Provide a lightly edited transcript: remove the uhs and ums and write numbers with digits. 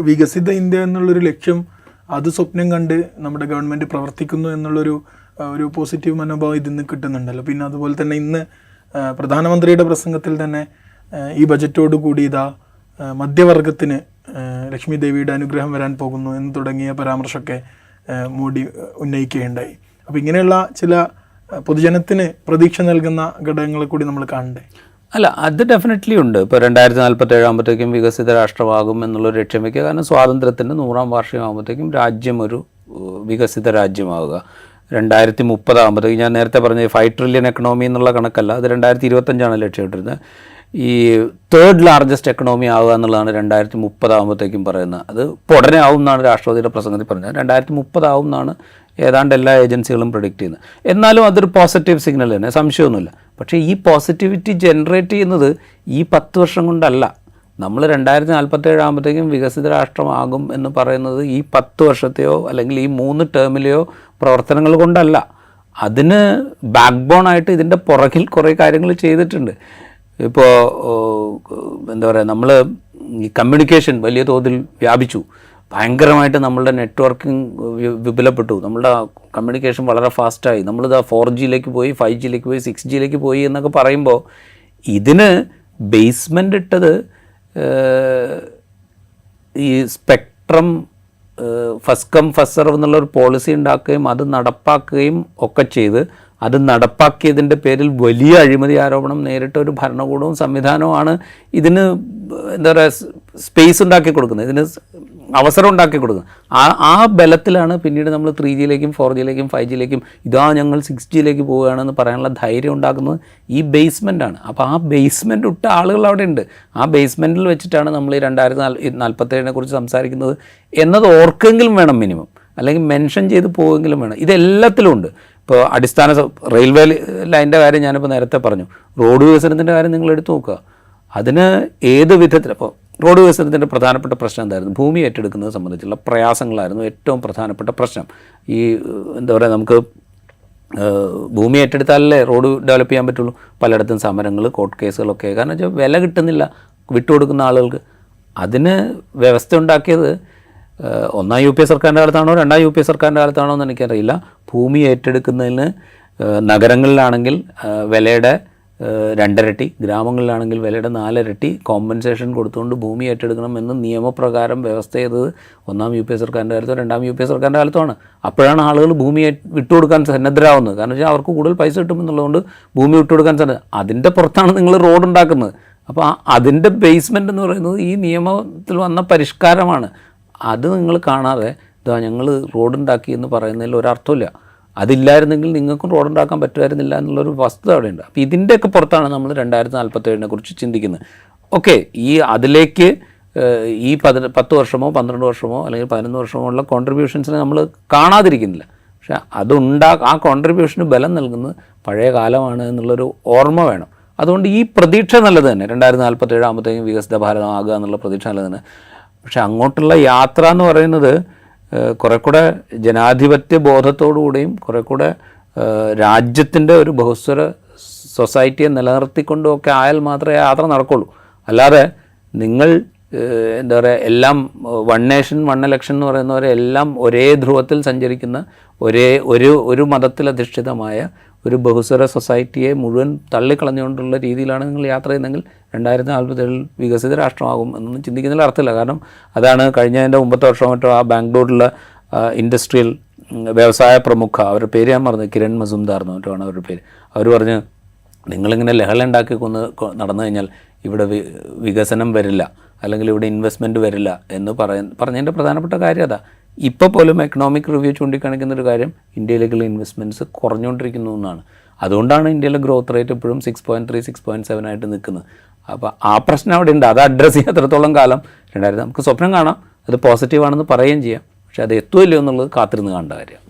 വികസിത ഇന്ത്യ എന്നുള്ളൊരു ലക്ഷ്യം അത് സ്വപ്നം കണ്ട് നമ്മുടെ ഗവൺമെൻറ് പ്രവർത്തിക്കുന്നു എന്നുള്ളൊരു ഒരു പോസിറ്റീവ് മനോഭാവം ഇതിൽ നിന്ന് കിട്ടുന്നുണ്ടല്ലോ. പിന്നെ അതുപോലെ തന്നെ ഇന്ന് പ്രധാനമന്ത്രിയുടെ പ്രസംഗത്തിൽ തന്നെ ഈ ബജറ്റോട് കൂടി ഇതാ മധ്യവർഗത്തിന് ലക്ഷ്മി ദേവിയുടെ അനുഗ്രഹം വരാൻ പോകുന്നു എന്ന് തുടങ്ങിയ പരാമർശമൊക്കെ മോഡി ഉന്നയിക്കുകയുണ്ടായി. അപ്പോൾ ഇങ്ങനെയുള്ള ചില പൊതുജനത്തിന് പ്രതീക്ഷ നൽകുന്ന ഘടകങ്ങളെ കൂടി നമ്മൾ കാണണ്ടേ? അല്ല, അത് ഡെഫിനറ്റ്ലി ഉണ്ട്. ഇപ്പോൾ 2047 ആകുമ്പോഴത്തേക്കും വികസിത രാഷ്ട്രമാകും എന്നുള്ളൊരു ലക്ഷ്യം വയ്ക്കുക. കാരണം സ്വാതന്ത്ര്യത്തിൻ്റെ 100ാം വാർഷികം ആകുമ്പോഴത്തേക്കും രാജ്യം ഒരു വികസിത രാജ്യമാവുക. 2030 ആകുമ്പോഴത്തേക്കും, ഞാൻ നേരത്തെ പറഞ്ഞ 5 ട്രില്യൺ എക്കണോമി എന്നുള്ള കണക്കല്ല, അത് 2025 ലക്ഷ്യമിട്ടിരുന്നത്. ഈ 3rd ലാർജസ്റ്റ് എക്കണോമി ആവുക എന്നുള്ളതാണ് 2030 ആകുമ്പോഴത്തേക്കും പറയുന്നത്. അത് ഇപ്പോൾ ഉടനെ ആവും എന്നാണ് രാഷ്ട്രപതിയുടെ പ്രസംഗത്തിൽ പറഞ്ഞത്. 2030 ആവും എന്നാണ് ഏതാണ്ട് എല്ലാ ഏജൻസികളും പ്രഡിക്റ്റ് ചെയ്യുന്നത്. എന്നാലും അതൊരു പോസിറ്റീവ് സിഗ്നൽ തന്നെ, സംശയമൊന്നുമില്ല. പക്ഷേ ഈ പോസിറ്റിവിറ്റി ജനറേറ്റ് ചെയ്യുന്നത് ഈ 10 വർഷം കൊണ്ടല്ല. നമ്മൾ 2047 ആകുമ്പോഴത്തേക്കും വികസിത രാഷ്ട്രമാകും എന്ന് പറയുന്നത് ഈ 10 വർഷത്തെയോ അല്ലെങ്കിൽ ഈ 3 ടേമിലെയോ പ്രവർത്തനങ്ങൾ കൊണ്ടല്ല. അതിന് ബാക്ക് ബോണായിട്ട് ഇതിൻ്റെ പുറകിൽ കുറേ കാര്യങ്ങൾ ചെയ്തിട്ടുണ്ട്. ഇപ്പോൾ എന്താ പറയുക, നമ്മൾ ഈ കമ്മ്യൂണിക്കേഷൻ വലിയ തോതിൽ വ്യാപിച്ചു, ഭയങ്കരമായിട്ട് നമ്മളുടെ നെറ്റ്വർക്കിംഗ് വിപുലപ്പെട്ടു, നമ്മളുടെ കമ്മ്യൂണിക്കേഷൻ വളരെ ഫാസ്റ്റായി, നമ്മളിതാ 4Gയിലേക്ക് പോയി, 5Gയിലേക്ക് പോയി, 6Gയിലേക്ക് പോയി എന്നൊക്കെ പറയുമ്പോൾ ഇതിന് ബേസ്മെൻ്റ് ഇട്ടത് ഈ spectrum first come first serve എന്നുള്ളൊരു പോളിസി ഉണ്ടാക്കുകയും അത് നടപ്പാക്കുകയും ഒക്കെ ചെയ്ത്, അത് നടപ്പാക്കിയതിൻ്റെ പേരിൽ വലിയ അഴിമതി ആരോപണം നേരിട്ട ഒരു ഭരണകൂടവും സംവിധാനവുമാണ് ഇതിന് എന്താ പറയുക സ്പേസ് ഉണ്ടാക്കി കൊടുക്കുന്നത്, ഇതിന് അവസരം ഉണ്ടാക്കി കൊടുക്കുന്നത്. ആ ബലത്തിലാണ് പിന്നീട് നമ്മൾ 3Gയിലേക്കും 4Gയിലേക്കും 5Gയിലേക്കും ഇതാ ഞങ്ങൾ 6Gയിലേക്ക് പോവുകയാണെന്ന് പറയാനുള്ള ധൈര്യം ഉണ്ടാക്കുന്നത് ഈ ബേസ്മെൻറ്റാണ്. അപ്പോൾ ആ ബേസ്മെൻറ്റ് ഇട്ട ആളുകൾ അവിടെ ഉണ്ട്. ആ ബേസ്മെൻറ്റിൽ വെച്ചിട്ടാണ് നമ്മൾ ഈ 2047 കുറിച്ച് സംസാരിക്കുന്നത് എന്നത് ഓർക്കെങ്കിലും വേണം മിനിമം, അല്ലെങ്കിൽ മെൻഷൻ ചെയ്ത് പോവുമെങ്കിലും വേണം. ഇതെല്ലാത്തിലും ഉണ്ട്. ഇപ്പോൾ അടിസ്ഥാന റെയിൽവേ ലൈനിൻ്റെ കാര്യം ഞാനിപ്പോൾ നേരത്തെ പറഞ്ഞു, റോഡ് വികസനത്തിൻ്റെ കാര്യം നിങ്ങൾ എടുത്തു നോക്കുക. അതിന് ഏത് വിധത്തിൽ, അപ്പോൾ റോഡ് വികസനത്തിൻ്റെ പ്രധാനപ്പെട്ട പ്രശ്നം എന്തായിരുന്നു? ഭൂമി ഏറ്റെടുക്കുന്നത് സംബന്ധിച്ചുള്ള പ്രയാസങ്ങളായിരുന്നു ഏറ്റവും പ്രധാനപ്പെട്ട പ്രശ്നം. ഈ എന്താ പറയുക, നമുക്ക് ഭൂമി ഏറ്റെടുത്താലല്ലേ റോഡ് ഡെവലപ്പ് ചെയ്യാൻ പറ്റുള്ളൂ. പലയിടത്തും സമരങ്ങൾ, കോർട്ട് കേസുകളൊക്കെ. കാരണം വെച്ചാൽ വില കിട്ടുന്നില്ല വിട്ടുകൊടുക്കുന്ന ആളുകൾക്ക്. അതിന് വ്യവസ്ഥ ഉണ്ടാക്കിയത് ഒന്നാം UPA സർക്കാരിൻ്റെ കാലത്താണോ 2ാം UPA സർക്കാരിൻ്റെ കാലത്താണോ എന്ന് എനിക്കറിയില്ല. ഭൂമി ഏറ്റെടുക്കുന്നതിന് നഗരങ്ങളിലാണെങ്കിൽ വിലയുടെ 2 ഇരട്ടി, ഗ്രാമങ്ങളിലാണെങ്കിൽ വിലയുടെ 4 ഇരട്ടി കോമ്പൻസേഷൻ കൊടുത്തുകൊണ്ട് ഭൂമി ഏറ്റെടുക്കണം എന്ന് നിയമപ്രകാരം വ്യവസ്ഥ ചെയ്തത് 1ാം UPA സർക്കാരിൻ്റെ കാലത്തോ 2ാം UPA സർക്കാരിൻ്റെ കാലത്തുമാണ്. അപ്പോഴാണ് ആളുകൾ ഭൂമി വിട്ടുകൊടുക്കാൻ സന്നദ്ധരാകുന്നത്. കാരണം വെച്ചാൽ അവർക്ക് കൂടുതൽ പൈസ കിട്ടുമെന്നുള്ളതുകൊണ്ട് ഭൂമി വിട്ടുകൊടുക്കാൻ സന്നദ്ധ. അതിൻ്റെ പുറത്താണ് നിങ്ങൾ റോഡ് ഉണ്ടാക്കുന്നത്. അപ്പോൾ അതിൻ്റെ ബേസ്മെൻ്റ് എന്ന് പറയുന്നത് ഈ നിയമത്തിൽ വന്ന പരിഷ്കാരമാണ്. അത് നിങ്ങൾ കാണാതെ ഇതാ ഞങ്ങൾ റോഡുണ്ടാക്കി എന്ന് പറയുന്നതിൽ ഒരർത്ഥമില്ല. അതില്ലായിരുന്നെങ്കിൽ നിങ്ങൾക്കും റോഡുണ്ടാക്കാൻ പറ്റുമായിരുന്നില്ല എന്നുള്ളൊരു വസ്തുത അവിടെയുണ്ട്. അപ്പോൾ ഇതിൻ്റെയൊക്കെ പുറത്താണ് നമ്മൾ 2047 കുറിച്ച് ചിന്തിക്കുന്നത്. ഓക്കെ, ഈ അതിലേക്ക് ഈ 10 വർഷമോ 12 വർഷമോ അല്ലെങ്കിൽ 11 വർഷമോ ഉള്ള കോൺട്രിബ്യൂഷൻസിനെ നമ്മൾ കാണാതിരിക്കുന്നില്ല. പക്ഷേ ആ കോൺട്രിബ്യൂഷന് ബലം നൽകുന്നത് പഴയ കാലമാണ് എന്നുള്ളൊരു ഓർമ്മ വേണം. അതുകൊണ്ട് ഈ പ്രതീക്ഷ നല്ലത് തന്നെ, 2047 ആകുമ്പോഴത്തേക്കും വികസിത ഭാരതമാകുക എന്നുള്ള പ്രതീക്ഷ നല്ലത് തന്നെ. പക്ഷെ അങ്ങോട്ടുള്ള യാത്ര എന്ന് പറയുന്നത് കുറെ കൂടെ ജനാധിപത്യ ബോധത്തോടുകൂടിയും കുറെ കൂടെ രാജ്യത്തിൻ്റെ ഒരു ബഹുസ്വര സൊസൈറ്റിയെ നിലനിർത്തിക്കൊണ്ടും ഒക്കെ ആയാൽ മാത്രമേ യാത്ര നടക്കുള്ളൂ. അല്ലാതെ നിങ്ങൾ എന്താ പറയുക, എല്ലാം വൺ നേഷൻ വൺ ഇലക്ഷൻ എന്ന് പറയുന്നവരെ എല്ലാം ഒരേ ധ്രുവത്തിൽ സഞ്ചരിക്കുന്ന ഒരു മതത്തിലധിഷ്ഠിതമായ ഒരു ബഹുസ്വര സൊസൈറ്റിയെ മുഴുവൻ തള്ളിക്കളഞ്ഞുകൊണ്ടുള്ള രീതിയിലാണ് നിങ്ങൾ യാത്ര ചെയ്യുന്നതെങ്കിൽ 2047 വികസിത രാഷ്ട്രമാകും എന്നൊന്നും ചിന്തിക്കുന്നതിൽ അർത്ഥമില്ല. കാരണം അതാണ് കഴിഞ്ഞതിൻ്റെ 9 വർഷം മറ്റോ ആ ബാംഗ്ലൂരിലുള്ള ഇൻഡസ്ട്രിയൽ വ്യവസായ പ്രമുഖ, അവരുടെ പേര് ഞാൻ മറന്നു, കിരൺ മസുംദാർ എന്ന് മറ്റോ ആണ് അവരുടെ പേര്. അവർ പറഞ്ഞ് നിങ്ങളിങ്ങനെ ലഹള ഉണ്ടാക്കി നടന്നു കഴിഞ്ഞാൽ ഇവിടെ വികസനം വരില്ല, അല്ലെങ്കിൽ ഇവിടെ ഇൻവെസ്റ്റ്മെൻറ്റ് വരില്ല എന്ന് പറഞ്ഞതിൻ്റെ പ്രധാനപ്പെട്ട കാര്യം അതാ. ഇപ്പോൾ പോലും എക്കണോമിക് റിവ്യൂ ചൂണ്ടിക്കാണിക്കുന്നൊരു കാര്യം ഇന്ത്യയിലേക്കുള്ള ഇൻവെസ്റ്റ്മെൻറ്റ്സ് കുറഞ്ഞുകൊണ്ടിരിക്കുന്നു എന്നാണ്. അതുകൊണ്ടാണ് ഇന്ത്യയിലെ ഗ്രോത്ത് റേറ്റ് എപ്പോഴും 6.3, 6.7 ആയിട്ട് നിൽക്കുന്നത്. അപ്പോൾ ആ പ്രശ്നം അവിടെ ഉണ്ട്. അത് അഡ്രസ്സ് ചെയ്യാത്രത്തോളം കാലം നമുക്ക് സ്വപ്നം കാണാം, അത് പോസിറ്റീവാണെന്ന് പറയുകയും ചെയ്യാം. പക്ഷേ അത് എത്തുമല്ലോ എന്നുള്ളത് കാത്തിരുന്ന് കാണേണ്ട കാര്യം.